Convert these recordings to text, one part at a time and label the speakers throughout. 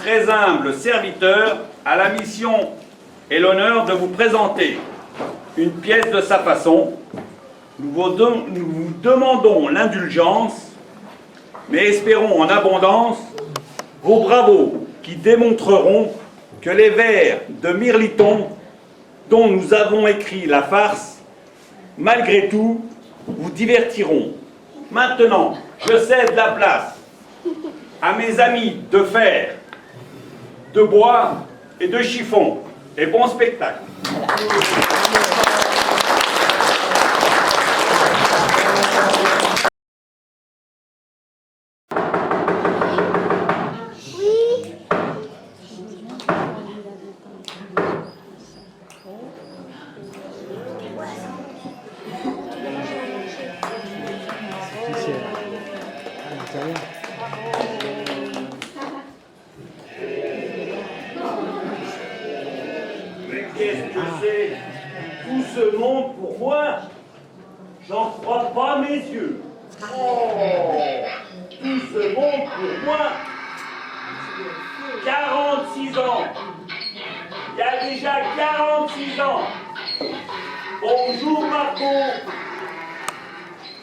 Speaker 1: très humble serviteur, a la mission et l'honneur de vous présenter une pièce de sa façon. Nous vous demandons l'indulgence, mais espérons en abondance vos bravos qui démontreront que les vers de Mirliton, dont nous avons écrit la farce, malgré tout, vous divertiront. Maintenant, je cède la place à mes amis de fer, de bois et de chiffon. Et bon spectacle. Mais qu'est-ce que c'est? Tout ce monde pour moi? J'en crois pas mes yeux. Oh, tout ce monde pour moi? 46 ans. Il y a déjà 46 ans. Bonjour Marco.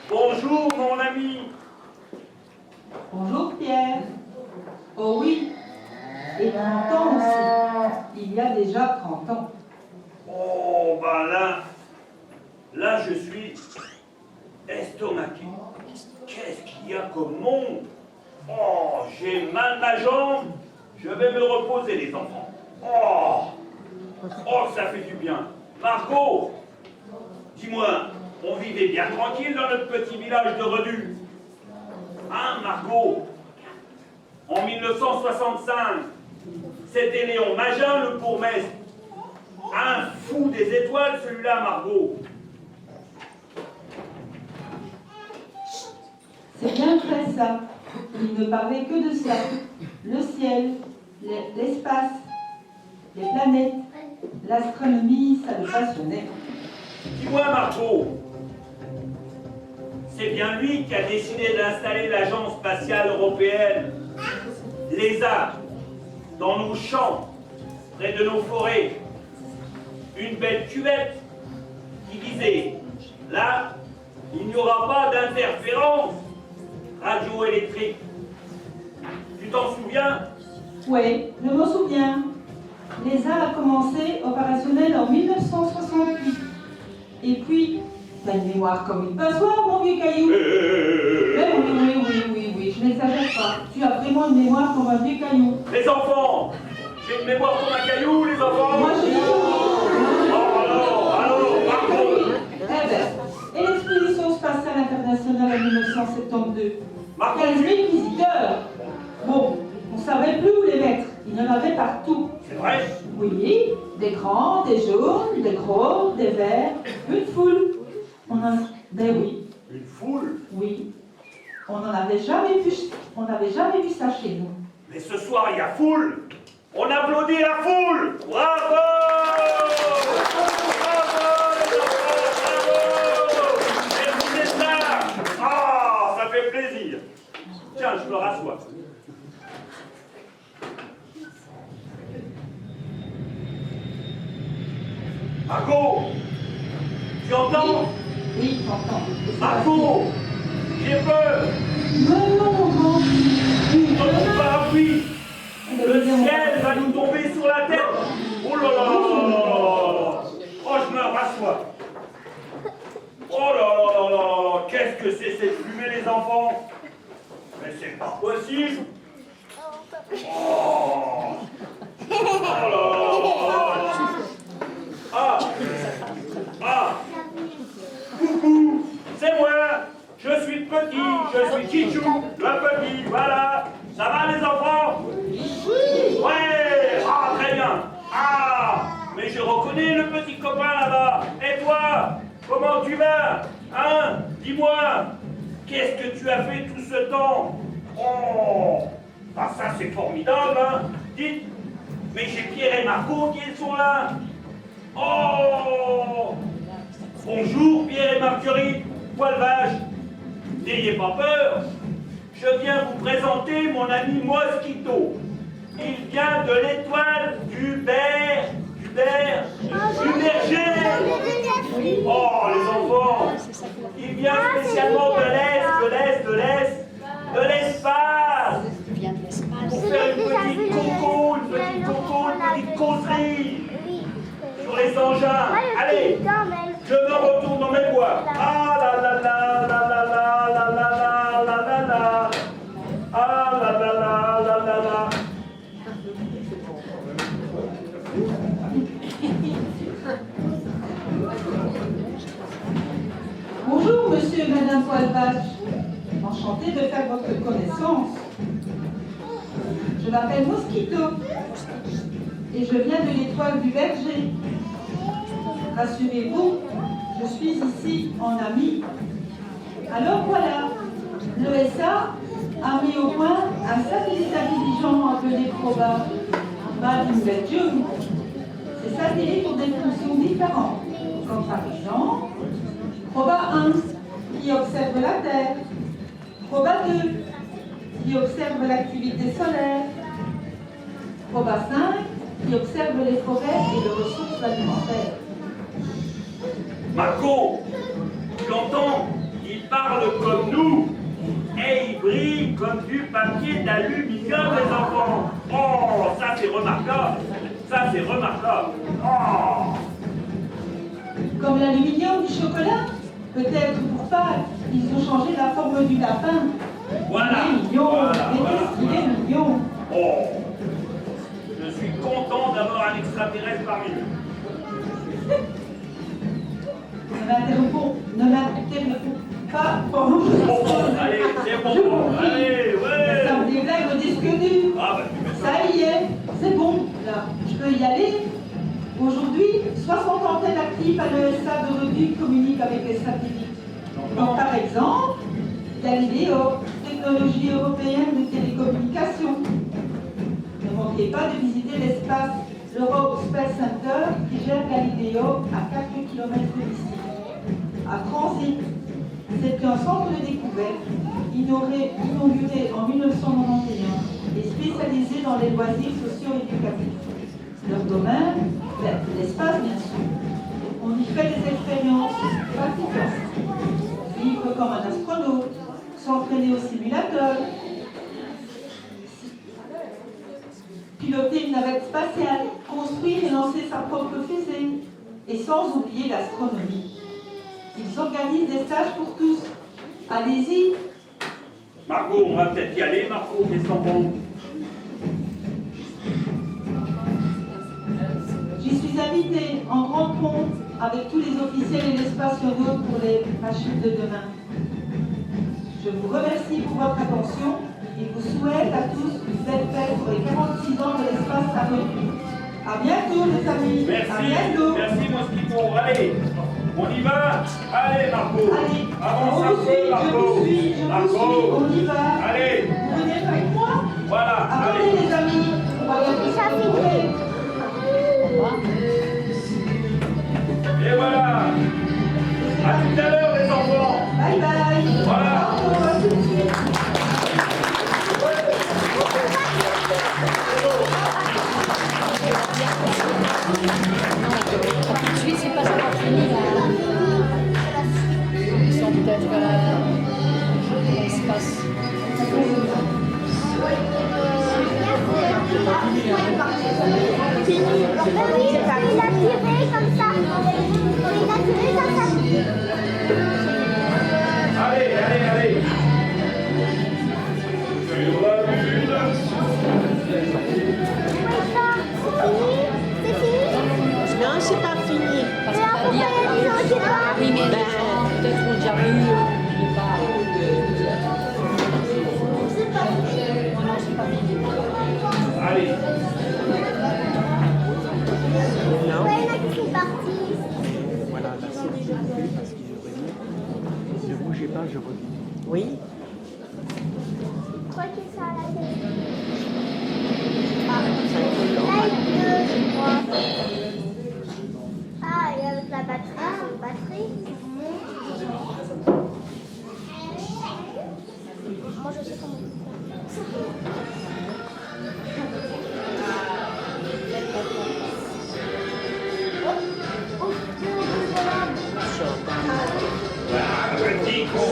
Speaker 1: Bonjour mon ami.
Speaker 2: Bonjour Pierre. Oh oui, et 30 ans aussi. Il y a déjà 30 ans.
Speaker 1: Oh, ben là je suis estomaqué. Qu'est-ce qu'il y a comme monde? Oh, j'ai mal ma jambe. Je vais me reposer les enfants. Oh, ça fait du bien. Marco, dis-moi, on vivait bien tranquille dans notre petit village de Redu. Hein, Marco? En 1965, c'était Léon Magin, le bourgmestre. Un fou des étoiles, celui-là, Margot.
Speaker 2: C'est bien vrai ça. Il ne parlait que de ça. Le ciel, l'espace, les planètes, l'astronomie, ça le passionnait.
Speaker 1: Dis-moi, Margot, c'est bien lui qui a décidé d'installer l'Agence spatiale européenne, l'ESA, dans nos champs, près de nos forêts. Une belle cuvette qui disait, là, il n'y aura pas d'interférence radioélectrique. Tu t'en souviens?
Speaker 2: Oui, je m'en souviens. L'ESA a commencé opérationnel en 1968. Et puis, t'as une mémoire comme une passoire, mon vieux caillou. Oui, je n'exagère pas. Tu as vraiment une mémoire comme un vieux caillou.
Speaker 1: Les enfants, j'ai une mémoire comme un caillou, les enfants.
Speaker 2: Moi, je dis
Speaker 1: alors, Marco.
Speaker 2: Eh ben, et l'exposition spatiale internationale en 1972. 15 000 visiteurs. Bon, on ne savait plus où les mettre. Il y en avait partout.
Speaker 1: C'est vrai?
Speaker 2: Oui, des grands, des jaunes, des gros, des verts, une foule. Ben oui.
Speaker 1: Une foule?
Speaker 2: Oui. On n'avait jamais vu ça chez nous.
Speaker 1: Mais ce soir, il y a foule. On applaudit la foule. Bravo! Bravo, les enfants, bravo! Et vous êtes là. Ah, ça fait plaisir. Tiens, je me rassois. Margot, tu entends?
Speaker 2: Oui, j'entends.
Speaker 1: Margot, j'ai peur.
Speaker 2: Mais non, non.
Speaker 1: Dans mon parapluie, le ciel va nous tomber sur la tête. Oh là là là là là là. Oh, je me rassois. Oh là là là là là. Qu'est-ce que c'est cette fumée, les enfants? Mais c'est pas possible. Oh. Oh là là là là. Ah. Ah. Coucou, c'est moi. Je suis petit, je suis Chichou, le petit, voilà. Ça va les enfants? Ouais. Ah, très bien. Ah, mais je reconnais le petit copain là-bas. Et toi, comment tu vas? Hein? Dis-moi, qu'est-ce que tu as fait tout ce temps? Oh, ah ça c'est formidable, hein? Dites, mais j'ai Pierre et Marco qui sont là. Oh, bonjour Pierre et Marguerite, poil vache. N'ayez pas peur, je viens vous présenter mon ami Mosquito. Il vient de l'étoile du berger. Oh, les enfants, il vient spécialement de l'espace. Pour faire une petite causerie sur les engins. Allez, je me retourne dans mes bois. Ah la la la la la la la la la la la. Ah la la la la la la.
Speaker 2: Bonjour, monsieur et madame Poilvache. Enchanté de faire votre connaissance. Je m'appelle Mosquito et je viens de l'étoile du berger. Rassurez-vous, je suis ici en ami. Alors voilà, l'ESA a mis au point un satellite intelligent appelé Proba, Made in Belgium. Ces satellites ont des fonctions différentes, comme par exemple Proba 1 qui observe la Terre, Proba 2 qui observe l'activité solaire, Proba 5 qui observe les forêts et les ressources alimentaires.
Speaker 1: Marco, tu l'entends? Il parle comme nous et il brille comme du papier d'aluminium, les enfants. Oh, ça c'est remarquable. Ça c'est remarquable. Oh.
Speaker 2: Comme l'aluminium du chocolat, peut-être pour Pâques, ils ont changé la forme du lapin.
Speaker 1: Voilà.
Speaker 2: Il est mignon,
Speaker 1: Voilà,
Speaker 2: mais qu'est-ce qu'il est mignon.
Speaker 1: Oh. Je suis content d'avoir un extraterrestre parmi nous.
Speaker 2: Ne m'interrompons pas pendant que je
Speaker 1: Allez, c'est bon. Allez, ouais.
Speaker 2: Ça me déblague au disque dur.
Speaker 1: Ah bah tu mets ça.
Speaker 2: Ça y est, c'est bon, là, je peux y aller. Aujourd'hui, 60 antennes actives à l'ESA de revue communiquent avec les satellites. Donc, par exemple, Galileo, technologie européenne de télécommunication. Ne manquez pas de visiter l'espace l'Europe Space Center qui gère Galileo à 4 km d'ici. À Transit, c'est un centre de découverte inauguré en 1991 et spécialisé dans les loisirs socio-éducatifs. Leur domaine, l'espace bien sûr. On y fait des expériences pratiquantes. Vivre comme un astronaute, s'entraîner au simulateur, piloter une navette spatiale, construire et lancer sa propre fusée, et sans oublier l'astronomie. Ils organisent des stages pour tous. Allez-y.
Speaker 1: Marco, on va peut-être y aller, Marco, qu'est-ce qu'on pense?
Speaker 2: J'y suis invitée en grande pompe avec tous les officiels et les spationautes pour les machines de demain. Je vous remercie pour votre attention et vous souhaite à tous une belle fête pour les 46 ans de l'espace à revue. À bientôt les amis.
Speaker 1: Merci,
Speaker 2: à bientôt.
Speaker 1: merci Mosquito. Allez, on y va. Allez Marco,
Speaker 2: Allez,
Speaker 1: avance
Speaker 2: je
Speaker 1: un
Speaker 2: vous
Speaker 1: peu
Speaker 2: suis,
Speaker 1: Marco. Marco,
Speaker 2: on y va.
Speaker 1: allez,
Speaker 2: Vous venez avec moi?
Speaker 1: voilà,
Speaker 2: Attendez
Speaker 1: allez.
Speaker 2: les amis, on va bientôt s'affronter.
Speaker 1: Et voilà. À tout à l'heure les enfants.
Speaker 2: Bye bye.
Speaker 1: Voilà.
Speaker 2: On va tout de suite.
Speaker 3: Tout de suite, c'est pas encore fini là. Ils sont peut-être l'espace.
Speaker 4: Oui, il a tiré comme ça. Il a tiré comme ça.
Speaker 1: Allez, allez, allez. Sur la lune.
Speaker 4: C'est fini?
Speaker 5: Non, c'est pas fini.
Speaker 3: Parce
Speaker 4: Mais
Speaker 3: que
Speaker 4: pourquoi il y a des gens qui parlent?
Speaker 3: oui, mais les gens peut-être ont déjà vu, je sais pas.
Speaker 4: C'est pas fini.
Speaker 3: Non, c'est pas fini.
Speaker 1: Allez.
Speaker 5: Non.
Speaker 4: Ouais, il y en a qui sont partis.
Speaker 5: Voilà, là c'est coupé parce qu'il aurait dit ne bougez pas, je reviens. Oui.
Speaker 4: Je crois que ça a la tête.
Speaker 5: Ça a été long.
Speaker 4: Là, il pleut, je crois. Ah, et avec la batterie, c'est une batterie. Moi, je sais comment.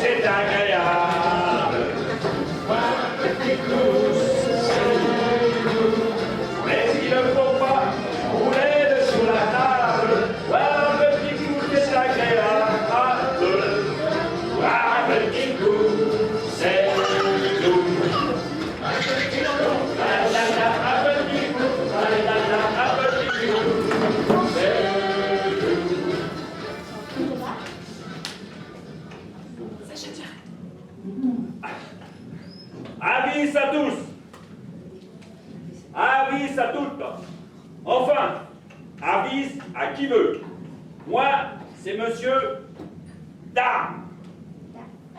Speaker 1: c'est agréable. Mais il ne faut pas rouler sur la table. Voir un petit coup, c'est agréable. Voir un petit coup, c'est doux. Un petit coup, un petit coup, c'est avis à tous, avis à toutes, enfin, avis à qui veut. Moi, c'est monsieur Dame.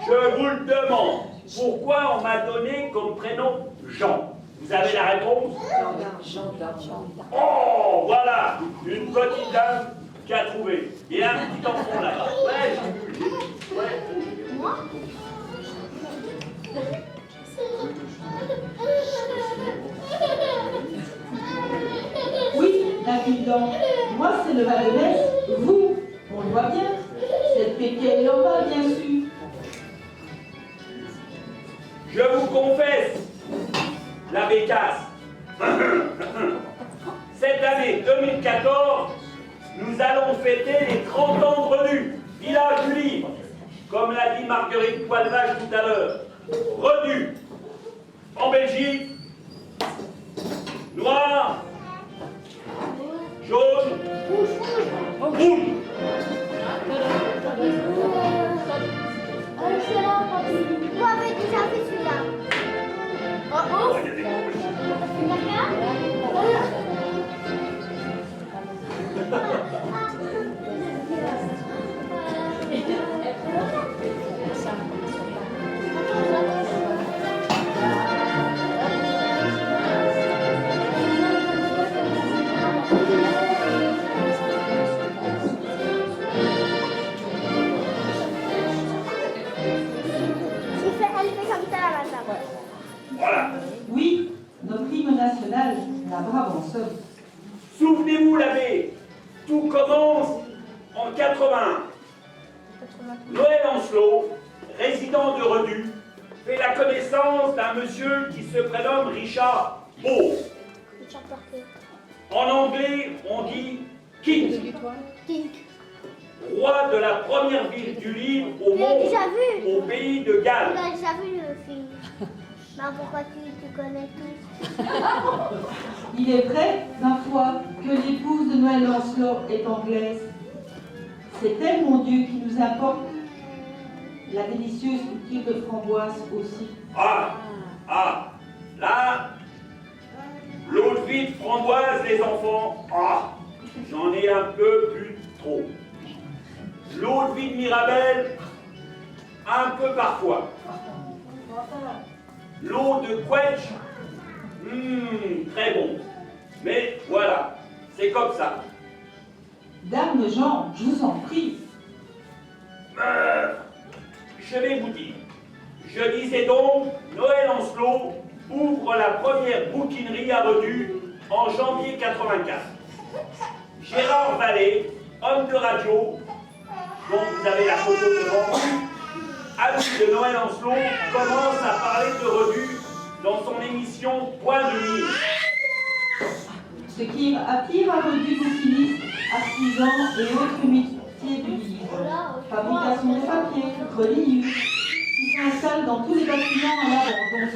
Speaker 1: Je vous le demande, pourquoi on m'a donné comme prénom Jean? Vous avez la réponse? Oh, voilà, une petite dame qui a trouvé. Et un petit enfant là-bas. Ouais, j'ai vu. Ouais.
Speaker 2: Oui, l'incultant. Moi, c'est le Val-de-Metz. Vous, on le voit bien. C'est Péquet et Lamba, bien sûr.
Speaker 1: Je vous confesse, la bécasse. Cette année 2014, nous allons fêter les 30 ans de Redu, village du livre. Comme l'a dit Marguerite Poilvage tout à l'heure. Redu, en Belgique, noir, jaune, rouge.
Speaker 4: Excellent, papy. Vous avez déjà vu celui-là? Oh, oh. Elle fait comme ça la matin.
Speaker 1: Voilà.
Speaker 2: Oui, notre hymne national, la brave en somme.
Speaker 1: Souvenez-vous, l'abbé, tout commence en 80. Noël Ancelot, résident de Redu, fait la connaissance d'un monsieur qui se prénomme Richard Beau. En anglais, on dit King,
Speaker 4: Tink.
Speaker 1: roi de la première ville du livre au
Speaker 4: Tu l'as
Speaker 1: monde,
Speaker 4: déjà vu?
Speaker 1: au pays de
Speaker 4: Tu
Speaker 1: Galles.
Speaker 4: l'as déjà vu le film? Ben pourquoi tu connais tout?
Speaker 2: Il est vrai, ma foi, que l'épouse de Noël Lancelot est anglaise. C'est elle, mon Dieu, qui nous apporte la délicieuse culture de framboise aussi.
Speaker 1: Ah, là, l'eau de vie de framboise, les enfants, j'en ai un peu plus trop. L'eau de vie de Mirabelle, un peu parfois. L'eau de Quetch, très bon. Mais voilà, c'est comme ça.
Speaker 2: Dame Jean, je vous en prie.
Speaker 1: Je vais vous dire. Je disais donc, Noël Ancelot ouvre la première bouquinerie à Redu en janvier 84. Gérard Vallée, homme de radio, dont vous avez la photo devant vous, ami de Noël Ancelot, commence à parler de Redu dans son émission Point de mire.
Speaker 2: Ce qui attire à Redu bouquinistes, artisans et autres métiers du livre. Fabrication de papier, reliure, qui s'installent dans tous les bâtiments à l'abandon.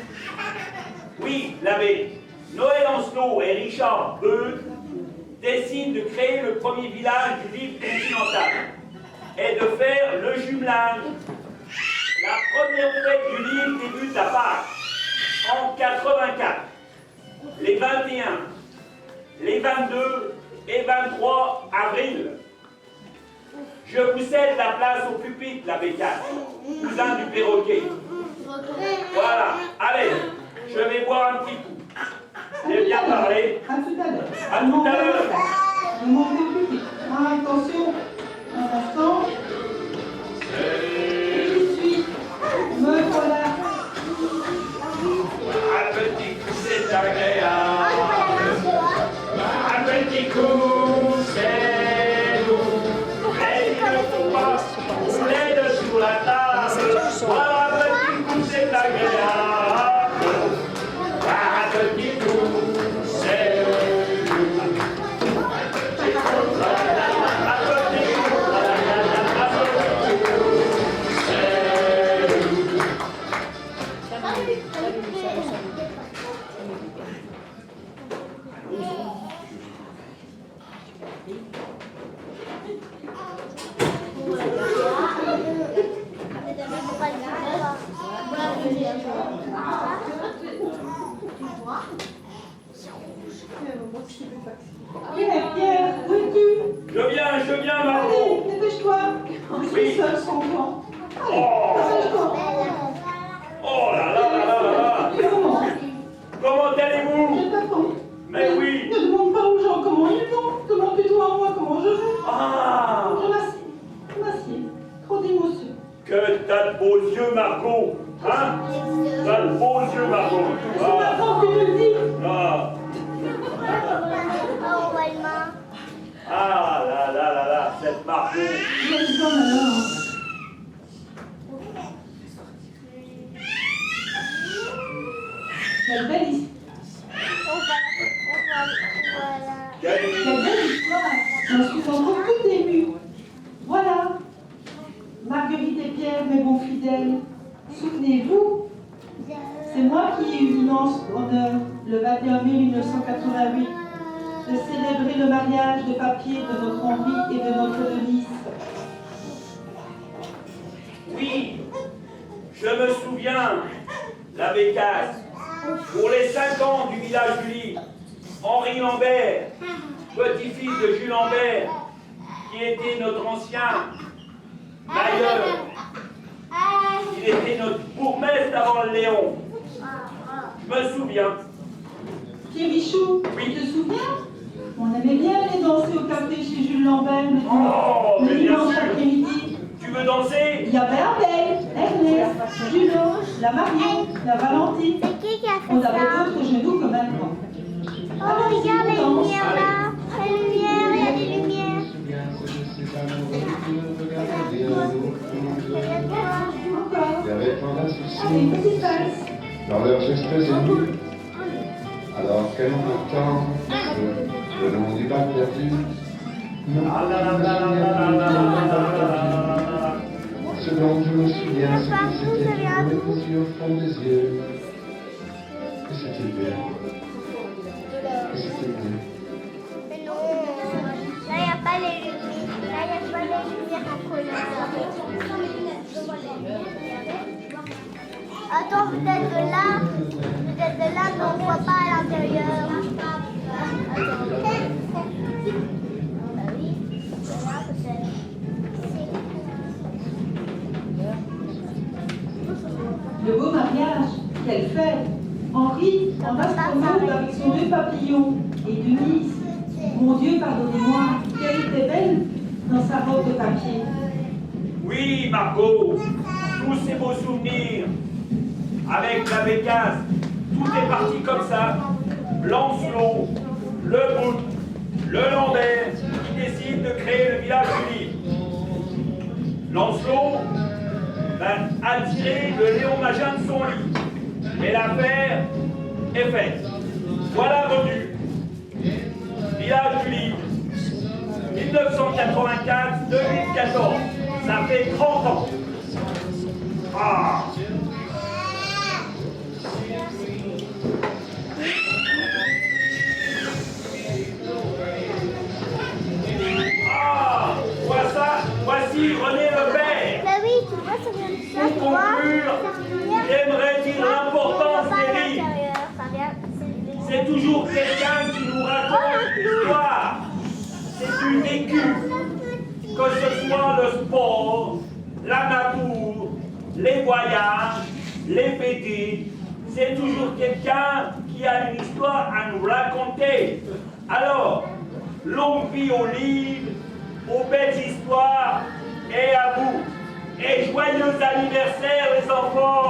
Speaker 1: Oui, l'abbé, Noël Ancelot et Richard Beuth décident de créer le premier village du livre continental et de faire le jumelage. La première fête du livre débute à Pâques, en 84. Les 21, les 22 et 23 avril. Je vous cède la place au pupitre, la bécasse, cousin du perroquet. Voilà, allez, je vais boire un petit coup. J'ai bien parlé.
Speaker 2: À tout à l'heure.
Speaker 1: À tout à l'heure.
Speaker 2: Ne montez plus vite. Attention, un instant. J'y suis. Me voilà.
Speaker 1: Un petit coup, c'est
Speaker 4: Oh,
Speaker 1: agréable.
Speaker 4: je vois la main, tu vois.
Speaker 1: Un petit coup, c'est doux. Mais il ne faut pas rouler dessous la table.
Speaker 3: chansons.
Speaker 1: Voilà, petit coup, c'est agréable. Voilà, petit coup, c'est
Speaker 2: Pierre, où es-tu?
Speaker 1: Je viens, Margot.
Speaker 2: Allez, dépêche-toi. Je suis seule sans toi. Allez, dépêche-toi.
Speaker 1: Oh là là là là là là.
Speaker 2: Comment?
Speaker 1: Comment allez-vous?
Speaker 2: Je t'attends.
Speaker 1: Mais oui.
Speaker 2: Ne demande pas aux gens comment ils vont. Demande plutôt à moi comment je vais.
Speaker 1: Ah,
Speaker 2: Je m'assieds. Trop d'émotions.
Speaker 1: que t'as de beaux yeux, Margot. Hein? T'as de beaux yeux, Margot.
Speaker 2: C'est maintenant que tu me le dis.
Speaker 1: Ah,
Speaker 4: Oh, Walma.
Speaker 1: ah là là là là, cette Margot.
Speaker 2: Quelle bonne alors. Quelle belle histoire.
Speaker 4: Voilà.
Speaker 1: Quelle-
Speaker 2: Quelle belle histoire. J'en suis encore toute émue. Voilà. Marguerite et Pierre, mes bons fidèles. Souvenez-vous, c'est moi qui ai eu l'immense honneur, le 21 mai 1988, de célébrer le mariage de papier de notre Henri et de notre Denise.
Speaker 1: Oui, je me souviens, la Bécasse, pour les 5 ans du village du Lit, Henri Lambert, petit-fils de Jules Lambert, qui était notre ancien bailleur, il était notre bourgmestre avant le Léon. Je me souviens.
Speaker 2: Pierrichou,
Speaker 1: Oui.
Speaker 2: tu te souviens? On aimait bien aller danser au café chez Jules Lambert
Speaker 1: Oh,
Speaker 2: le
Speaker 1: mais bien
Speaker 2: dimanche
Speaker 1: sûr.
Speaker 2: après-midi.
Speaker 1: Tu veux danser?
Speaker 2: Il y avait Abel, Ernest, Julot, la Marion, la Valentine.
Speaker 4: C'est qui a fait
Speaker 2: On avait
Speaker 4: ça?
Speaker 2: d'autres genoux que maintenant.
Speaker 4: Oh, regarde les lumières là. Les lumières, il y a des lumières.
Speaker 2: Encore.
Speaker 6: Il y avait tant d'insouciance
Speaker 2: Allez, petite valse.
Speaker 6: dans leurs gestes émus. Alors qu'elle m'entend le long du bac perdu.
Speaker 1: Ah là là là là là là là là là.
Speaker 6: Ce dont je me souviens, c'est que c'était mes petits yeux au fond des yeux. Et c'était bien. Et c'était bien.
Speaker 4: Mais non. Là, il n'y a pas les lumières. Là, il n'y a pas les lumières en couleur. Attends, peut-être de là, mais on ne voit pas à l'intérieur. Attends. Bah oui, de là peut-être.
Speaker 2: Le beau mariage, quelle fête. Henri en astronaute avec son nœud papillon. Et Denise, mon Dieu, pardonnez-moi, qu'elle était belle dans sa robe de papier.
Speaker 1: Oui, Margot, tous ces beaux souvenirs. Avec la Bécasse, tout est parti comme ça. Lancelot, le Bout, le Lambert, qui décident de créer le village du Lit. Lancelot a tiré le Léon Magin de son lit. Et l'affaire est faite. Voilà revenu. Village du Lit. 1984-2014. Ça fait 30 ans. Ah! Ah! Voici René Lebert.
Speaker 4: Bah oui, tu vois, ça vient de ça.
Speaker 1: Pour
Speaker 4: Tu vois,
Speaker 1: conclure,
Speaker 4: ça vient-
Speaker 1: aimerait-il l'importance
Speaker 4: On voit pas à
Speaker 1: des livres?
Speaker 4: l'intérieur, ça vient-
Speaker 1: C'est toujours quelqu'un qui nous raconte l'histoire. C'est du vécu. Que ce soit le sport, la nature, les voyages, les fêtes, c'est toujours quelqu'un qui a une histoire à nous raconter. Alors, longue vie aux livres, aux belles histoires et à vous. Et joyeux anniversaire les enfants!